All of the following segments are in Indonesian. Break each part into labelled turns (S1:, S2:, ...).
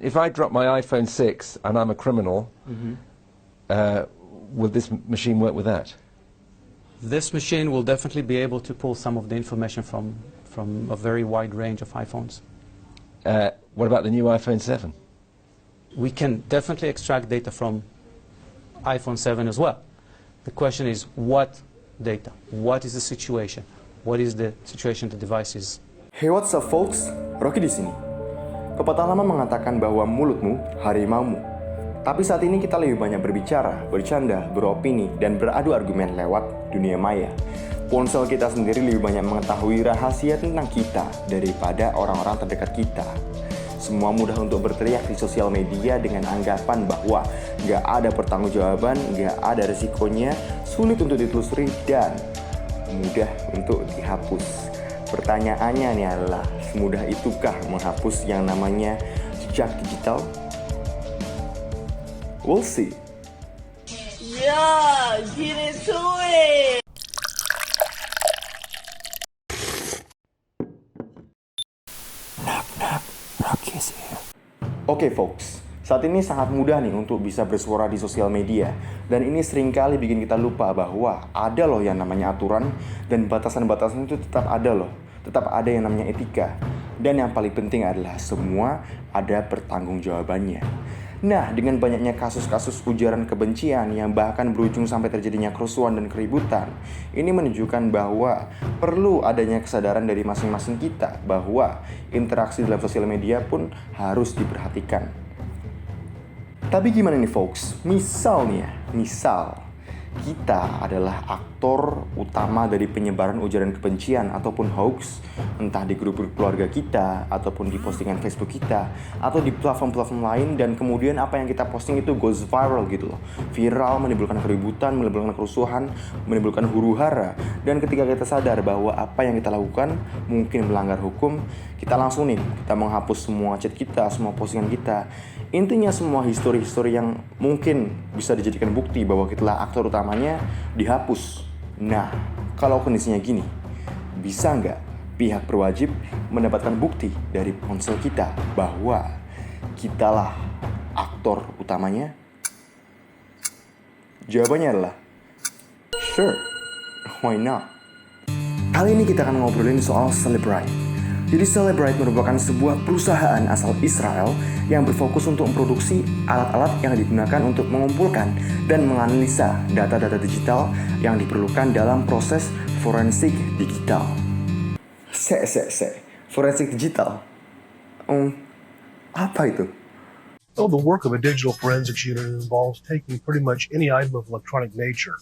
S1: If I drop my iPhone 6 and I'm a criminal, will this machine work with that?
S2: This machine will definitely be able to pull some of the information from a very wide range of iPhones.
S1: What about the new iPhone 7?
S2: We can definitely extract data from iPhone 7 as well. The question is, what data? What is the situation? What is the situation the device is?
S3: Hey, what's up folks? Rocky di sini. Pepatah lama mengatakan bahwa mulutmu harimaumu. Tapi saat ini kita lebih banyak berbicara, bercanda, beropini, dan beradu argumen lewat dunia maya. Ponsel kita sendiri lebih banyak mengetahui rahasia tentang kita daripada orang-orang terdekat kita. Semua mudah untuk berteriak di sosial media dengan anggapan bahwa nggak ada pertanggungjawaban, nggak ada resikonya, sulit untuk ditelusuri, dan mudah untuk dihapus. Pertanyaannya nih adalah, semudah itukah menghapus yang namanya jejak digital? We'll see.
S4: Yeah, get into it.
S3: Oke folks, saat ini sangat mudah nih untuk bisa bersuara di sosial media. Dan ini seringkali bikin kita lupa bahwa ada loh yang namanya aturan, dan batasan-batasan itu tetap ada loh. Tetap ada yang namanya etika. Dan yang paling penting adalah semua ada pertanggungjawabannya. Nah, dengan banyaknya kasus-kasus ujaran kebencian yang bahkan berujung sampai terjadinya kerusuhan dan keributan, ini menunjukkan bahwa perlu adanya kesadaran dari masing-masing kita bahwa interaksi dalam sosial media pun harus diperhatikan. Tapi gimana nih folks? Misal kita adalah aktor utama dari penyebaran ujaran kebencian ataupun hoax, entah di grup-grup keluarga kita, ataupun di postingan Facebook kita, atau di platform-platform lain, dan kemudian apa yang kita posting itu goes viral gitu loh. Viral, menimbulkan keributan, menimbulkan kerusuhan, menimbulkan huru-hara. Dan ketika kita sadar bahwa apa yang kita lakukan mungkin melanggar hukum, kita langsung kita menghapus semua chat kita, semua postingan kita. Intinya semua histori-histori yang mungkin bisa dijadikan bukti bahwa kita adalah aktor utamanya dihapus. Nah, kalau kondisinya gini, bisa nggak pihak berwajib mendapatkan bukti dari ponsel kita bahwa kitalah aktor utamanya? Jawabannya adalah sure, why not? Kali ini kita akan ngobrolin soal Cellebrite. Jadi Cellebrite merupakan sebuah perusahaan asal Israel yang berfokus untuk memproduksi alat-alat yang digunakan untuk mengumpulkan dan menganalisa data-data digital yang diperlukan dalam proses forensik digital. Forensik digital? Apa itu?
S5: So the work of a digital forensics unit involves taking pretty much any item of electronic nature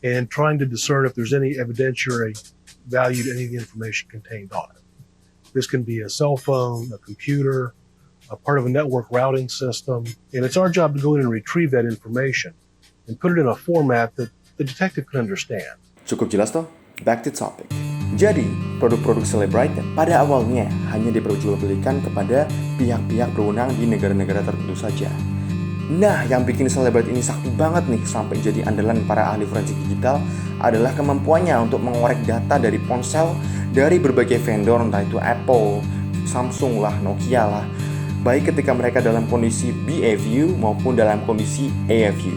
S5: and trying to discern if there's any evidentiary value to any of the information contained on it. This can be a cell phone, a computer, a part of a network routing system, and it's our job to go in and retrieve that information and put it in a format that the detective can understand.
S3: Cukup jelas toh? Back to topic. Jadi, produk-produk Cellebrite pada awalnya hanya diperjualbelikan kepada pihak-pihak berwenang di negara-negara tertentu saja. Nah, yang bikin Cellebrite ini sakti banget nih sampai jadi andalan para ahli forensik digital adalah kemampuannya untuk mengorek data dari ponsel dari berbagai vendor, entah itu Apple, Samsung lah, Nokia lah, baik ketika mereka dalam kondisi BAView maupun dalam kondisi AView.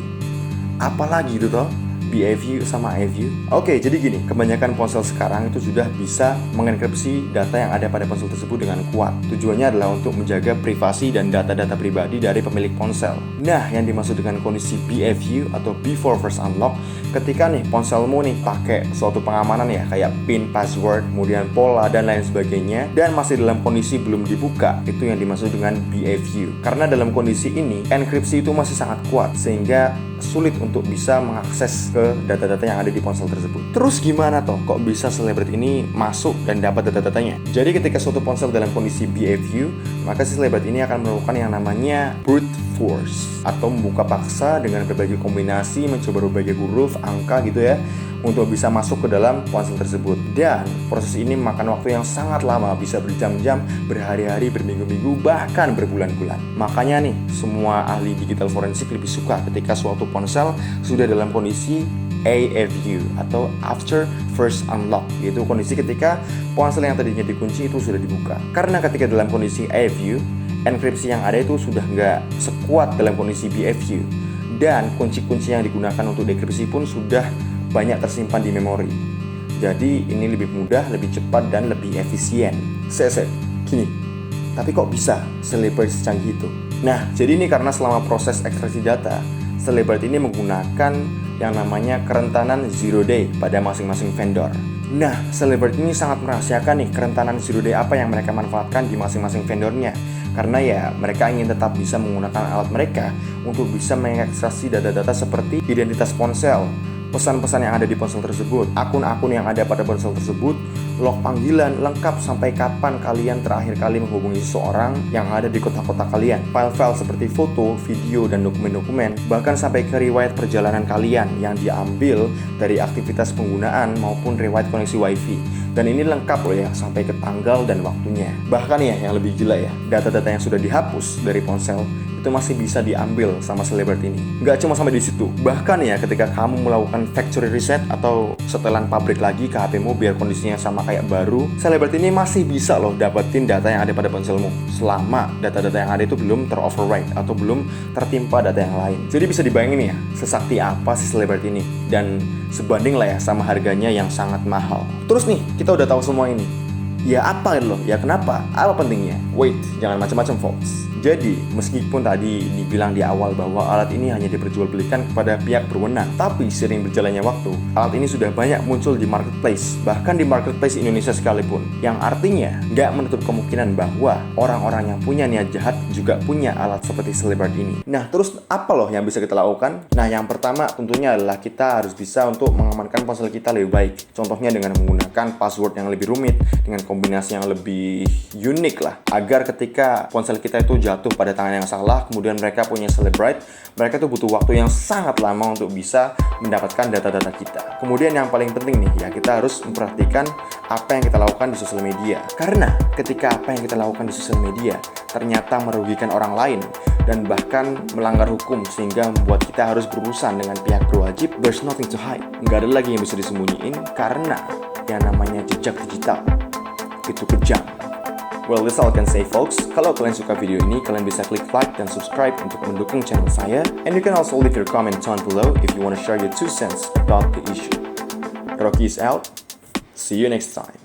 S3: Apalagi itu toh? BAView sama AView. Oke, jadi gini, kebanyakan ponsel sekarang itu sudah bisa mengenkripsi data yang ada pada ponsel tersebut dengan kuat. Tujuannya adalah untuk menjaga privasi dan data-data pribadi dari pemilik ponsel. Nah, yang dimaksud dengan kondisi BAView atau Before First Unlock, ketika nih ponselmu nih pakai suatu pengamanan ya, kayak PIN, password, kemudian pola dan lain sebagainya, dan masih dalam kondisi belum dibuka, itu yang dimaksud dengan BAView. Karena dalam kondisi ini, enkripsi itu masih sangat kuat, sehingga sulit untuk bisa mengakses ke data-data yang ada di ponsel tersebut. Terus gimana toh kok bisa Cellebrite ini masuk dan dapat data-datanya? Jadi ketika suatu ponsel dalam kondisi BAView, maka si Cellebrite ini akan melakukan yang namanya brute force atau membuka paksa dengan berbagai kombinasi, mencoba berbagai huruf, angka gitu ya, untuk bisa masuk ke dalam ponsel tersebut. Dan proses ini memakan waktu yang sangat lama, bisa berjam-jam, berhari-hari, berminggu-minggu, bahkan berbulan-bulan. Makanya nih, semua ahli digital forensik lebih suka ketika suatu ponsel sudah dalam kondisi AFU atau After First Unlock, yaitu kondisi ketika ponsel yang tadinya dikunci itu sudah dibuka. Karena ketika dalam kondisi AFU, enkripsi yang ada itu sudah nggak sekuat dalam kondisi BFU, dan kunci-kunci yang digunakan untuk dekripsi pun sudah banyak tersimpan di memori. Jadi ini lebih mudah, lebih cepat, dan lebih efisien. Gini, tapi kok bisa Celebrite secanggih itu? Nah, jadi ini karena selama proses ekstraksi data, Celebrite ini menggunakan yang namanya kerentanan zero day pada masing-masing vendor. Nah, Celebrite ini sangat merahasiakan nih kerentanan zero day apa yang mereka manfaatkan di masing-masing vendornya. Karena ya mereka ingin tetap bisa menggunakan alat mereka untuk bisa mengekstraksi data-data seperti identitas ponsel, pesan-pesan yang ada di ponsel tersebut, akun-akun yang ada pada ponsel tersebut, log panggilan lengkap sampai kapan kalian terakhir kali menghubungi seseorang yang ada di kotak-kotak kalian, file-file seperti foto, video, dan dokumen-dokumen, bahkan sampai ke riwayat perjalanan kalian yang diambil dari aktivitas penggunaan maupun riwayat koneksi wifi. Dan ini lengkap loh ya, sampai ke tanggal dan waktunya. Bahkan ya, yang lebih gila ya, data-data yang sudah dihapus dari ponsel itu masih bisa diambil sama Celebrite ini. Nggak cuma sampai di situ, bahkan ya ketika kamu melakukan factory reset atau setelan pabrik lagi ke HP-mu biar kondisinya sama kayak baru, Celebrite ini masih bisa loh dapetin data yang ada pada ponselmu selama data-data yang ada itu belum ter-overwrite atau belum tertimpa data yang lain. Jadi bisa dibayangin ya, sesakti apa si Celebrite ini, dan sebanding lah ya sama harganya yang sangat mahal. Terus nih, kita udah tahu semua ini. Ya apa loh? Ya kenapa? Apa pentingnya? Wait, jangan macam-macam folks. Jadi, meskipun tadi dibilang di awal bahwa alat ini hanya diperjualbelikan kepada pihak berwenang, tapi sering berjalannya waktu, alat ini sudah banyak muncul di marketplace, bahkan di marketplace Indonesia sekalipun. Yang artinya, nggak menutup kemungkinan bahwa orang-orang yang punya niat jahat juga punya alat seperti Celebrite ini. Nah, terus apa loh yang bisa kita lakukan? Nah, yang pertama tentunya adalah kita harus bisa untuk mengamankan ponsel kita lebih baik. Contohnya dengan menggunakan password yang lebih rumit, dengan kombinasi yang lebih unik lah, agar ketika ponsel kita itu jatuh pada tangan yang salah, kemudian mereka punya Celebrite, mereka tuh butuh waktu yang sangat lama untuk bisa mendapatkan data-data kita. Kemudian yang paling penting nih ya, kita harus memperhatikan apa yang kita lakukan di sosial media. Karena ketika apa yang kita lakukan di sosial media ternyata merugikan orang lain dan bahkan melanggar hukum sehingga membuat kita harus berurusan dengan pihak berwajib, there's nothing to hide. Nggak ada lagi yang bisa disembunyiin karena yang namanya jejak digital itu kejam. Well, that's all I can say folks. Kalau kalian suka video ini, kalian bisa klik like dan subscribe untuk mendukung channel saya. And you can also leave your comment down below if you want to share your 2 cents about the issue. Rocky is out. See you next time.